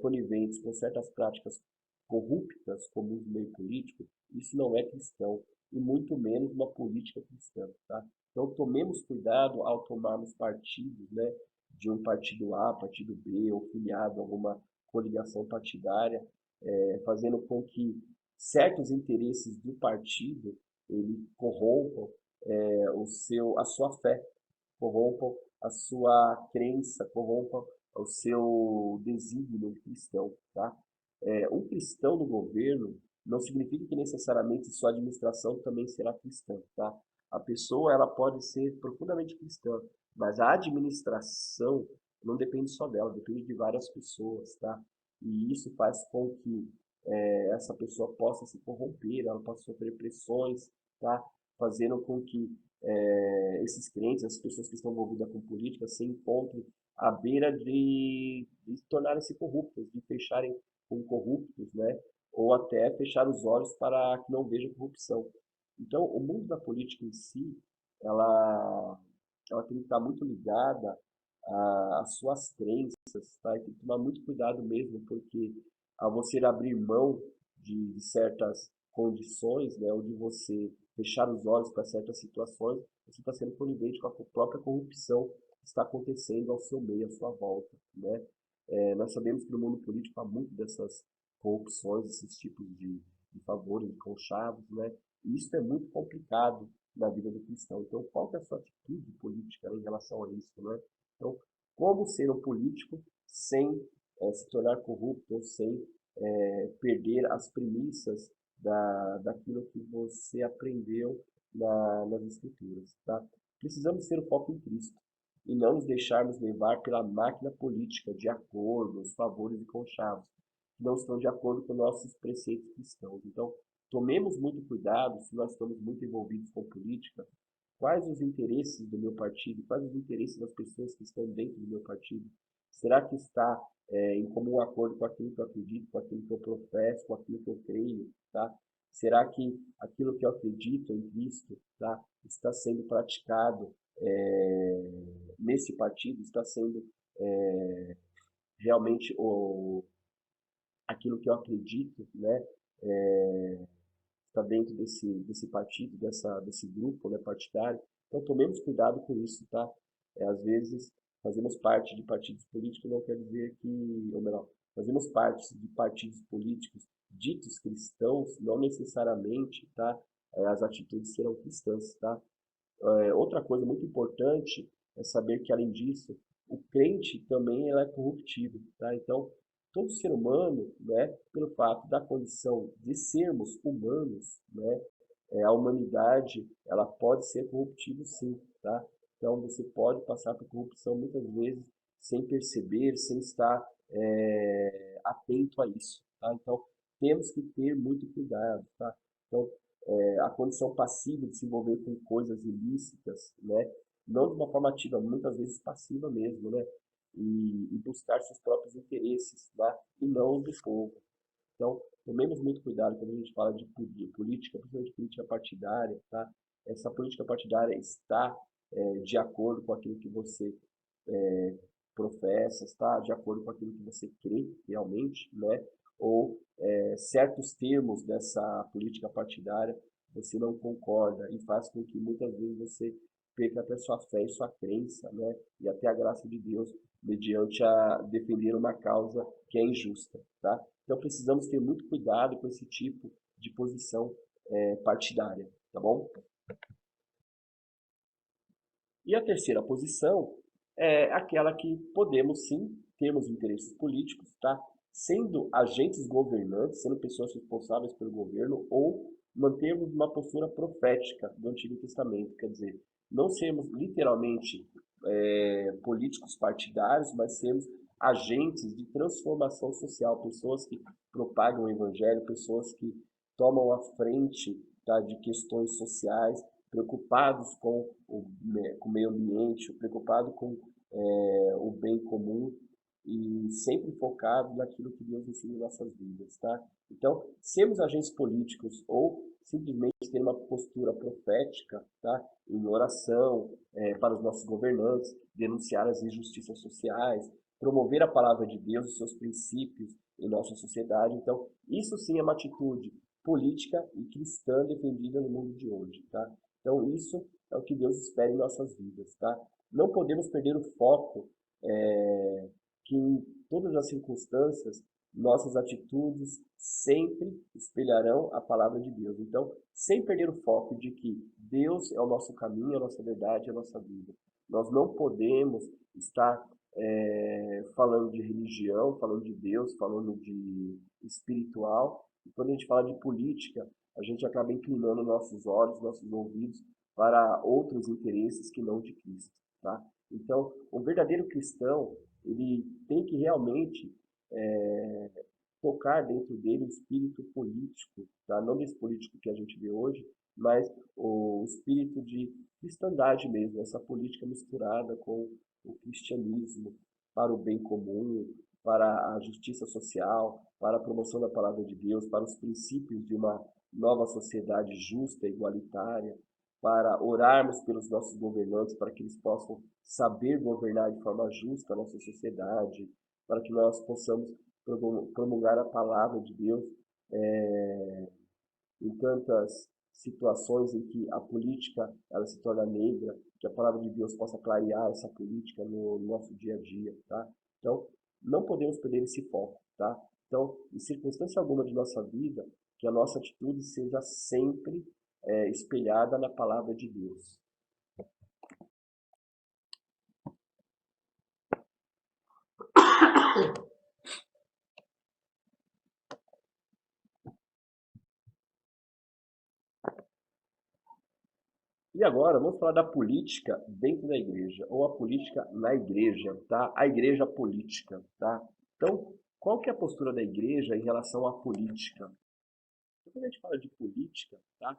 coniventes com certas práticas corruptas, como o meio político, isso não é cristão, e muito menos uma política cristã, tá? Então, tomemos cuidado ao tomarmos partidos, né, de um partido A, partido B, ou filiado a alguma coligação partidária, fazendo com que certos interesses do partido ele corrompam a sua fé, corrompam a sua crença, corrompam o seu desígnio cristão, tá? Um cristão no governo não significa que necessariamente sua administração também será cristã, tá? A pessoa ela pode ser profundamente cristã, mas a administração não depende só dela, depende de várias pessoas, tá? E isso faz com que essa pessoa possa se corromper, ela possa sofrer pressões, tá? Fazendo com que esses crentes, as pessoas que estão envolvidas com política, se encontrem à beira de tornarem-se corruptas, de fecharem com corruptos, né? Ou até fechar os olhos para que não veja corrupção. Então, o mundo da política em si, ela, ela tem que estar muito ligada às suas crenças, tá? E tem que tomar muito cuidado mesmo, porque ao você abrir mão de certas condições, né, ou de você fechar os olhos para certas situações, você está sendo conivente com a própria corrupção que está acontecendo ao seu meio, à sua volta, né? Nós sabemos que no mundo político há muito dessas corrupções, esses tipos de favores, de conchavos, né? E isso é muito complicado na vida do cristão. Então, qual que é a sua atitude política, né, em relação a isso, né? Então, como ser um político sem se tornar corrupto ou sem perder as premissas daquilo que você aprendeu nas Escrituras, tá? Precisamos ter o foco em Cristo e não nos deixarmos levar pela máquina política de acordos, favores e conchavos, que não estão de acordo com nossos preceitos cristãos. Então, tomemos muito cuidado se nós estamos muito envolvidos com política, quais os interesses do meu partido, quais os interesses das pessoas que estão dentro do meu partido. Será que está em comum acordo com aquilo que eu acredito, com aquilo que eu professo, com aquilo que eu creio, tá? Será que aquilo que eu acredito em Cristo, tá, está sendo praticado nesse partido, está sendo realmente aquilo que eu acredito, né, está dentro desse partido, desse grupo, né, partidário. Então, tomemos cuidado com isso, tá? Às vezes, fazemos parte de partidos políticos não quer dizer que, ou melhor, fazemos parte de partidos políticos ditos cristãos, não necessariamente, tá? As atitudes serão cristãs, tá? Outra coisa muito importante é saber que, além disso, o crente também é corruptível, tá? Então, todo ser humano, né, pelo fato da condição de sermos humanos, né, a humanidade, ela pode ser corruptível sim, tá? Então, você pode passar por corrupção muitas vezes sem perceber, sem estar atento a isso, tá? Então, temos que ter muito cuidado, tá? Então, a condição passiva de se envolver com coisas ilícitas, né? Não de uma forma ativa, muitas vezes passiva mesmo, né? E buscar seus próprios interesses, tá? E não do povo. Então, tomemos muito cuidado quando a gente fala de política, principalmente política partidária, tá? Essa política partidária está de acordo com aquilo que você professa, está de acordo com aquilo que você crê realmente, né? Ou certos termos dessa política partidária você não concorda e faz com que muitas vezes você perca até sua fé e sua crença, né? E até a graça de Deus mediante a defender uma causa que é injusta, tá? Então precisamos ter muito cuidado com esse tipo de posição partidária, tá bom? E a terceira posição é aquela que podemos sim termos interesses políticos, tá? Sendo agentes governantes, sendo pessoas responsáveis pelo governo, ou mantermos uma postura profética do Antigo Testamento, quer dizer, não sermos literalmente políticos partidários, mas sermos agentes de transformação social, pessoas que propagam o evangelho, pessoas que tomam a frente, tá, de questões sociais, preocupados com o meio ambiente, preocupados com o bem comum e sempre focado naquilo que Deus ensina em nossas vidas, tá? Então, sermos agentes políticos ou simplesmente ter uma postura profética, tá? Em oração para os nossos governantes, denunciar as injustiças sociais, promover a palavra de Deus e seus princípios em nossa sociedade. Então, isso sim é uma atitude política e cristã defendida no mundo de hoje, tá? Então, isso é o que Deus espera em nossas vidas, tá? Não podemos perder o foco que em todas as circunstâncias nossas atitudes sempre espelharão a palavra de Deus. Então, sem perder o foco de que Deus é o nosso caminho, a nossa verdade, a nossa vida. Nós não podemos estar falando de religião, falando de Deus, falando de espiritual. E quando a gente fala de política, a gente acaba inclinando nossos olhos, nossos ouvidos para outros interesses que não de Cristo, tá? Então, um verdadeiro cristão, ele tem que realmente é, tocar dentro dele o espírito político, tá? Não desse político que a gente vê hoje, mas o espírito de cristandade mesmo, essa política misturada com o cristianismo para o bem comum, para a justiça social, para a promoção da palavra de Deus, para os princípios de uma nova sociedade justa e igualitária, para orarmos pelos nossos governantes, para que eles possam saber governar de forma justa a nossa sociedade, para que nós possamos promulgar a palavra de Deus em tantas situações em que a política ela se torna negra, que a palavra de Deus possa clarear essa política no nosso dia a dia, tá? Então, não podemos perder esse foco, tá? Então, em circunstância alguma de nossa vida, que a nossa atitude seja sempre espelhada na palavra de Deus. E agora vamos falar da política dentro da igreja, ou a política na igreja, tá? A igreja política, tá? Então, qual que é a postura da igreja em relação à política? Então, quando a gente fala de política, tá?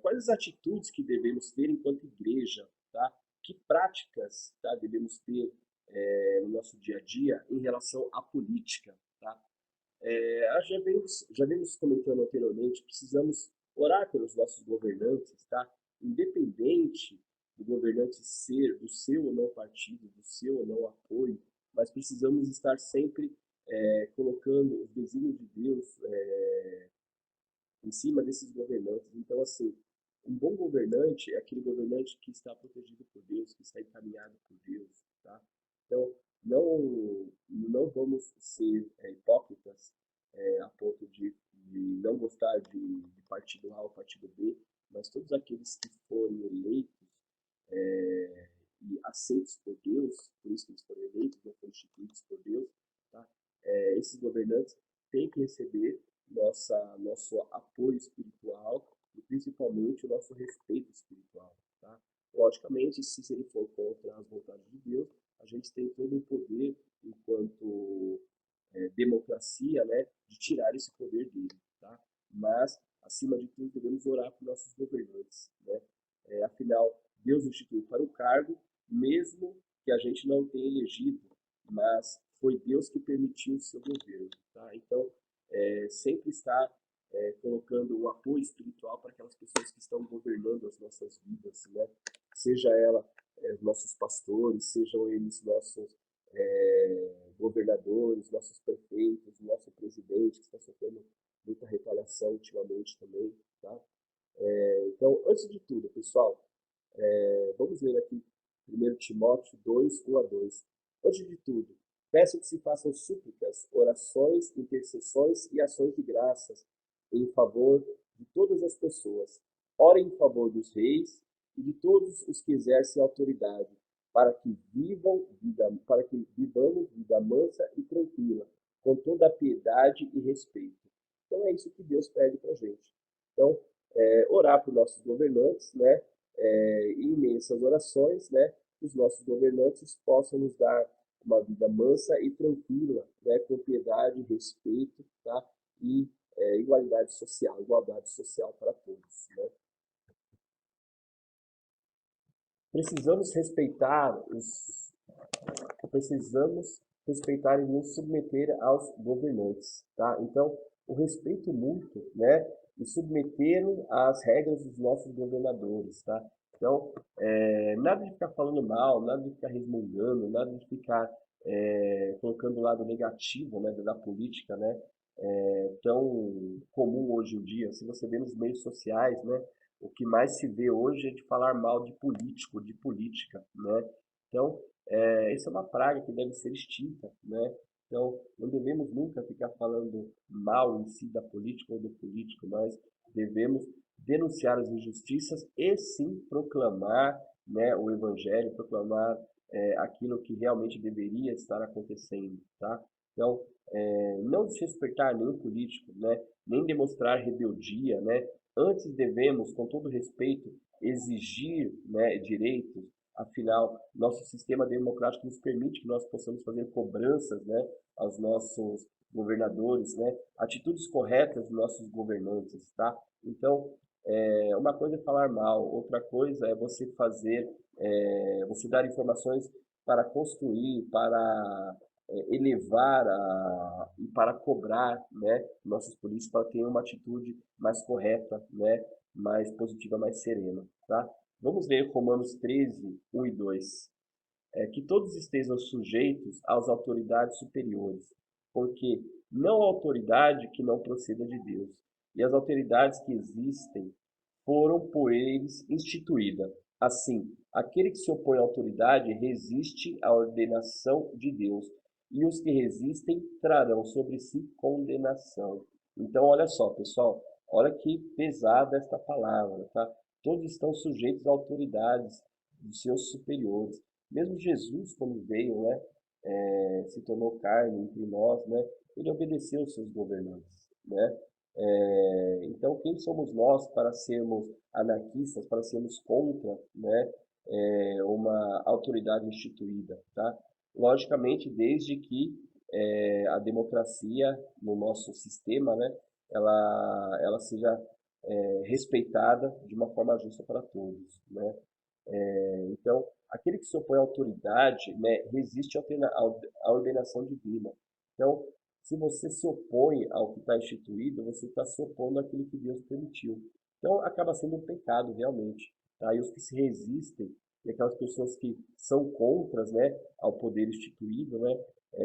Quais as atitudes que devemos ter enquanto igreja, tá? Que práticas, tá, devemos ter no nosso dia a dia em relação à política, tá? Já vimos comentando anteriormente, precisamos orar pelos nossos governantes, tá? Independente do governante ser do seu ou não partido, do seu ou não apoio, mas precisamos estar sempre colocando os desígnios de Deus em cima desses governantes. Então, assim, um bom governante é aquele governante que está protegido por Deus, que está encaminhado por Deus, tá? Então, não vamos ser hipócritas a ponto de não gostar de partido A ou partido B, mas todos aqueles que forem eleitos e aceitos por Deus, por isso que eles foram eleitos, não foram instituídos por Deus, tá? Esses governantes têm que receber nosso apoio espiritual e principalmente o nosso respeito espiritual, tá? Logicamente, se ele for contra as vontades de Deus, a gente tem todo o poder, enquanto democracia, né, de tirar esse poder dele, tá? Mas, acima de tudo, devemos orar por nossos governantes, né? Afinal, Deus instituiu para o cargo, mesmo que a gente não tenha elegido, mas foi Deus que permitiu o seu governo, tá? Então, sempre estar colocando o apoio espiritual para aquelas pessoas que estão governando as nossas vidas, né? Seja ela nossos pastores, sejam eles nossos governadores, nossos prefeitos, nosso presidente, que está sofrendo muita retaliação ultimamente também, tá? Então, antes de tudo, pessoal, vamos ler aqui 1 Timóteo 2, 1 a 2. Antes de tudo, peço que se façam súplicas, orações, intercessões e ações de graças em favor de todas as pessoas. Orem em favor dos reis e de todos os que exercem autoridade, para que vivamos vida mansa e tranquila, com toda a piedade e respeito. Então é isso que Deus pede para a gente. Então, orar por nossos governantes, né? E em meio a essas orações, né? Os nossos governantes possam nos dar uma vida mansa e tranquila, né? Com piedade, respeito, tá? E igualdade social para todos, né? Precisamos respeitar os precisamos respeitar e nos submeter aos governantes, tá? Então, o respeito mútuo, né? E submeter às regras dos nossos governadores, tá? Então, nada de ficar falando mal, nada de ficar resmungando, nada de ficar colocando o lado negativo, né, da política, né? Tão comum hoje em dia. Se você vê nos meios sociais, né? O que mais se vê hoje é de falar mal de político, de política, né? Então, isso é uma praga que deve ser extinta, né? Então, não devemos nunca ficar falando mal em si da política ou do político, mas devemos denunciar as injustiças e sim proclamar, né, o evangelho, proclamar aquilo que realmente deveria estar acontecendo, tá? Então, não desrespeitar nenhum político, né, nem demonstrar rebeldia, né? Antes devemos, com todo respeito, exigir, né, direitos. Afinal, nosso sistema democrático nos permite que nós possamos fazer cobranças, né, aos nossos governadores, né, atitudes corretas dos nossos governantes, tá? Então, uma coisa é falar mal, outra coisa é você dar informações para construir, para elevar e para cobrar, né, nossos políticos para terem uma atitude mais correta, né, mais positiva, mais serena, tá? Vamos ler Romanos 13, 1 e 2. Que todos estejam sujeitos às autoridades superiores, porque não há autoridade que não proceda de Deus, e as autoridades que existem foram por eles instituídas. Assim, aquele que se opõe à autoridade resiste à ordenação de Deus, e os que resistem trarão sobre si condenação. Então, olha só, pessoal, olha que pesada esta palavra, tá? Todos estão sujeitos a autoridades dos seus superiores. Mesmo Jesus, quando veio, né, se tornou carne entre nós, né, ele obedeceu aos seus governantes, né? Então, Então, quem somos nós para sermos anarquistas, para sermos contra, né, uma autoridade instituída, tá? Logicamente, desde que a democracia no nosso sistema, né, ela seja respeitada de uma forma justa para todos, né? Então, aquele que se opõe à autoridade, né, resiste à ordenação divina. Então, se você se opõe ao que está instituído, você está se opondo àquilo que Deus permitiu. Então, acaba sendo um pecado, realmente. Tá? E os que se resistem, e aquelas pessoas que são contras, né, ao poder instituído, né,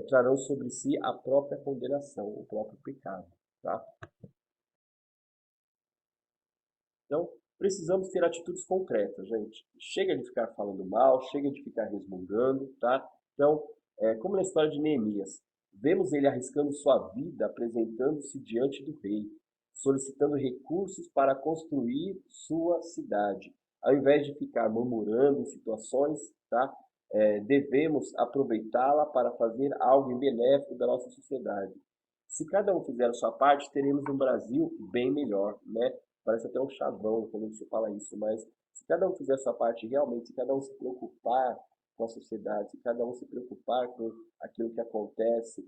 trarão sobre si a própria condenação, o próprio pecado. Tá? Então, precisamos ter atitudes concretas, gente. Chega de ficar falando mal, chega de ficar resmungando, tá? Então, como na história de Neemias, vemos ele arriscando sua vida, apresentando-se diante do rei, solicitando recursos para construir sua cidade. Ao invés de ficar murmurando em situações, tá? Devemos aproveitá-la para fazer algo em benéfico da nossa sociedade. Se cada um fizer a sua parte, teremos um Brasil bem melhor, né? Parece até um chavão quando se fala isso, mas se cada um fizer a sua parte realmente, se cada um se preocupar com a sociedade, se cada um se preocupar com aquilo que acontece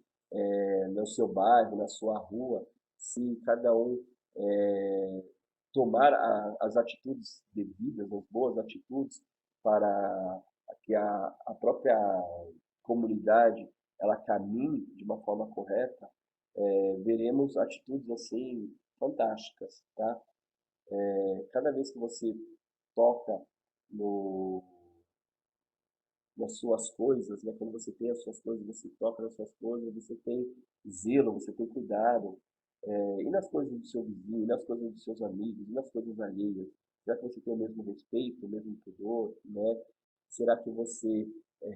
no seu bairro, na sua rua, se cada um é, tomar as atitudes devidas, as boas atitudes para que a própria comunidade ela caminhe de uma forma correta, veremos atitudes assim fantásticas, tá? Cada vez que você toca no, nas suas coisas, né? Quando você tem as suas coisas, você toca nas suas coisas, você tem zelo, você tem cuidado, e nas coisas do seu vizinho, e nas coisas dos seus amigos, e nas coisas alheias. Será que você tem o mesmo respeito, o mesmo pudor, né? Será que você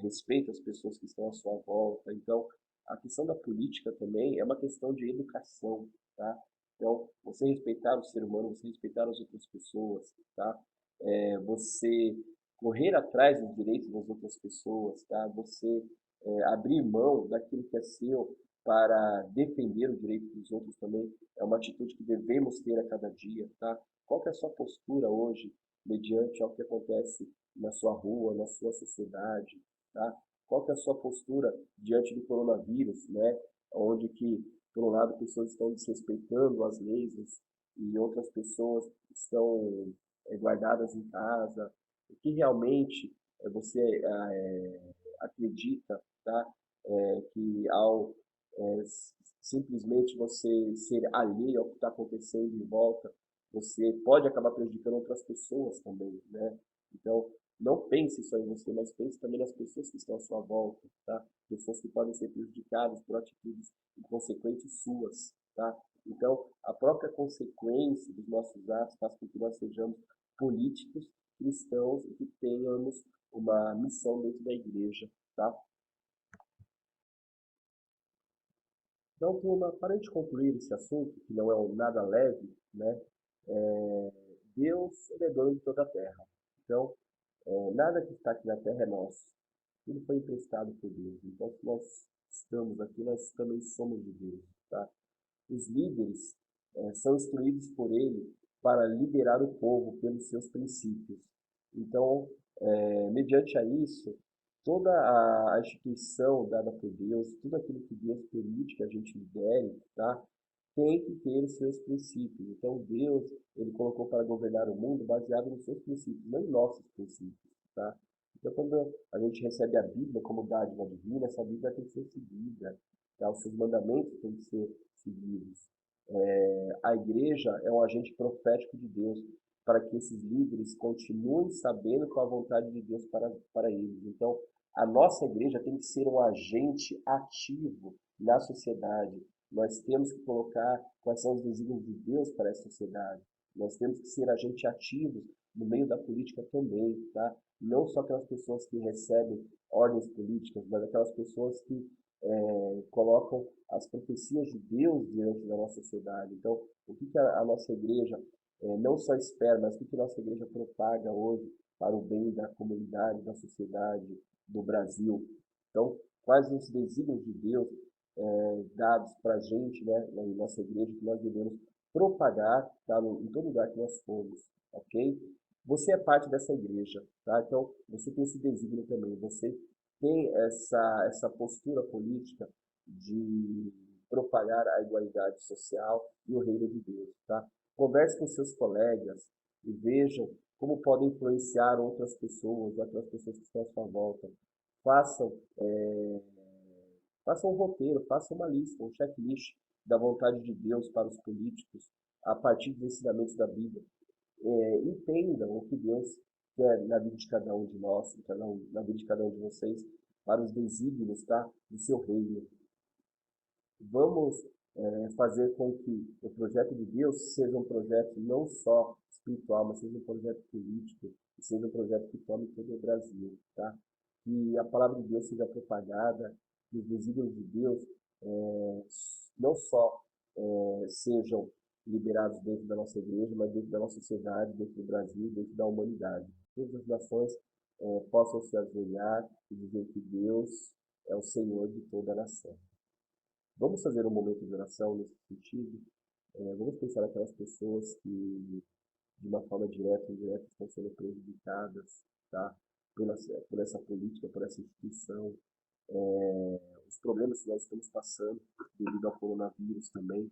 respeita as pessoas que estão à sua volta? Então, a questão da política também é uma questão de educação, tá? Então, você respeitar o ser humano, você respeitar as outras pessoas, tá? Você correr atrás dos direitos das outras pessoas, tá? Você abrir mão daquilo que é seu para defender o direito dos outros também é uma atitude que devemos ter a cada dia, tá? Qual que é a sua postura hoje, mediante ao que acontece na sua rua, na sua sociedade, tá? Qual que é a sua postura diante do coronavírus, né? Onde que, por um lado, pessoas estão desrespeitando as leis e outras pessoas estão guardadas em casa. O que realmente você acredita, tá? Que ao simplesmente você ser alheio ao que está acontecendo em volta, você pode acabar prejudicando outras pessoas também, né? Então, não pense só em você, mas pense também nas pessoas que estão à sua volta, tá? Pessoas que podem ser prejudicadas por atitudes inconsequentes suas, tá? Então, a própria consequência dos nossos atos faz com que nós sejamos políticos cristãos e que tenhamos uma missão dentro da igreja, tá? Então, turma, para a gente concluir esse assunto, que não é nada leve, né? é, Deus, ele é dono de toda a terra. Então, nada que está aqui na terra é nosso. Tudo foi emprestado por Deus. Então, se nós estamos aqui, nós também somos de Deus, tá? Os líderes são instruídos por ele para liderar o povo pelos seus princípios. Então, mediante a isso, toda a instituição dada por Deus, tudo aquilo que Deus permite que a gente lidere, tá? Tem que ter os seus princípios. Então, Deus, ele colocou para governar o mundo baseado nos seus princípios, não em nossos princípios, tá? Então, quando a gente recebe a Bíblia como dádiva divina, essa Bíblia tem que ser seguida, tá? Os seus mandamentos têm que ser seguidos. A igreja é um agente profético de Deus para que esses líderes continuem sabendo qual a vontade de Deus para eles. Então, a nossa igreja tem que ser um agente ativo na sociedade. Nós temos que colocar quais são os desígnios de Deus para essa sociedade. Nós temos que ser agentes ativos no meio da política também, tá? Não só aquelas pessoas que recebem ordens políticas, mas aquelas pessoas que colocam as profecias de Deus diante da nossa sociedade. Então, o que a nossa igreja não só espera, mas o que a nossa igreja propaga hoje para o bem da comunidade, da sociedade, do Brasil. Então, quais os desígnios de Deus dados para a gente, né, na nossa igreja, que nós devemos propagar, tá? Em todo lugar que nós formos, ok? Você é parte dessa igreja, tá? Então, você tem esse desígnio também, você tem essa postura política de propagar a igualdade social e o reino de Deus, tá? Converse com seus colegas e vejam como podem influenciar outras pessoas que estão à sua volta. Façam, é, façam um roteiro, façam uma lista, um checklist da vontade de Deus para os políticos a partir dos ensinamentos da Bíblia. Entendam o que Deus quer na vida de cada um de nós, na vida de cada um de vocês, para os desígnios, tá? Do seu reino. Vamos fazer com que o projeto de Deus seja um projeto não só espiritual, mas seja um projeto político, e seja um projeto que tome todo o Brasil, tá? Que a palavra de Deus seja propagada, que os desígnios de Deus é, não só sejam liberados dentro da nossa igreja, mas dentro da nossa sociedade, dentro do Brasil, dentro da humanidade. Todas as nações possam se ajoelhar e dizer que Deus é o Senhor de toda a nação. Vamos fazer um momento de oração nesse sentido. Vamos pensar naquelas pessoas que, de uma forma direta ou indireta, estão sendo prejudicadas, tá? Por essa política, por essa instituição. Os problemas que nós estamos passando devido ao coronavírus também.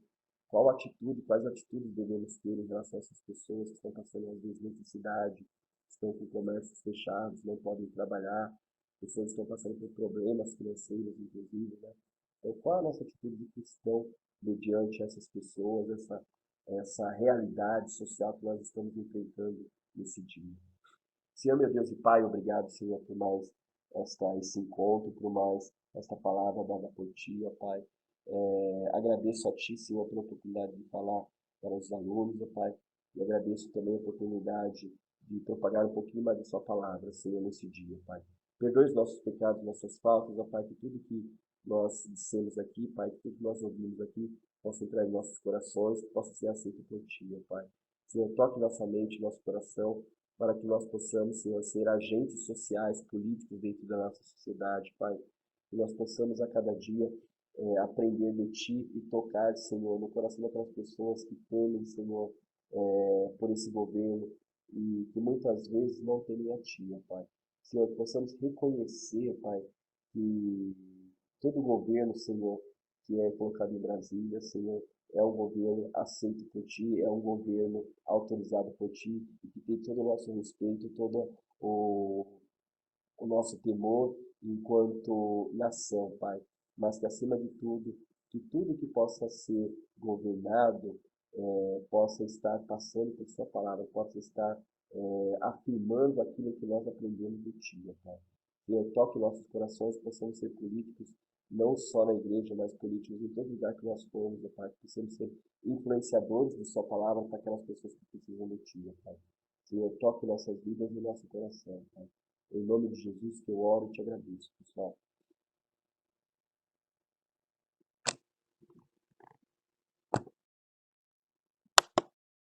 Quais atitudes devemos ter em relação a essas pessoas que estão passando, às vezes, necessidade, estão com comércios fechados, não podem trabalhar, pessoas estão passando por problemas financeiros, inclusive, né? Então, qual a nossa atitude de cristão mediante essas pessoas, essa realidade social que nós estamos enfrentando nesse dia? Senhor, meu Deus e Pai, obrigado, Senhor, por mais esse encontro, por mais esta palavra dada por Ti, ó Pai. Agradeço a Ti, Senhor, pela oportunidade de falar para os alunos, ó Pai. E agradeço também a oportunidade de propagar um pouquinho mais da Sua palavra, Senhor, nesse dia, Pai. Perdoe os nossos pecados, nossas faltas, ó Pai, que tudo que nós dissemos aqui, Pai, que tudo que nós ouvimos aqui, possa entrar em nossos corações, possa ser aceito por Ti, ó Pai. Senhor, toque nossa mente, nosso coração, para que nós possamos, Senhor, ser agentes sociais, políticos dentro da nossa sociedade, Pai. Que nós possamos a cada dia aprender de Ti e tocar, Senhor, no coração daquelas pessoas que temem, Senhor, por esse governo e que muitas vezes não temem a Ti, ó Pai. Senhor, que possamos reconhecer, Pai, que todo governo, Senhor, que é colocado em Brasília, Senhor, é um governo aceito por Ti, é um governo autorizado por Ti e que tem todo o nosso respeito, todo o nosso temor enquanto nação, Pai. Mas que, acima de tudo, que tudo que possa ser governado possa estar passando por Sua palavra, possa estar afirmando aquilo que nós aprendemos de Ti, Pai. Que eu toque nossos corações, possamos ser políticos, não só na igreja, mas políticos em todo lugar que nós formos, Pai. Que possamos ser influenciadores de Sua palavra para aquelas pessoas que precisam de Ti, Pai. Senhor, toque nossas vidas e nosso coração, Pai. Em nome de Jesus que eu oro e te agradeço, pessoal.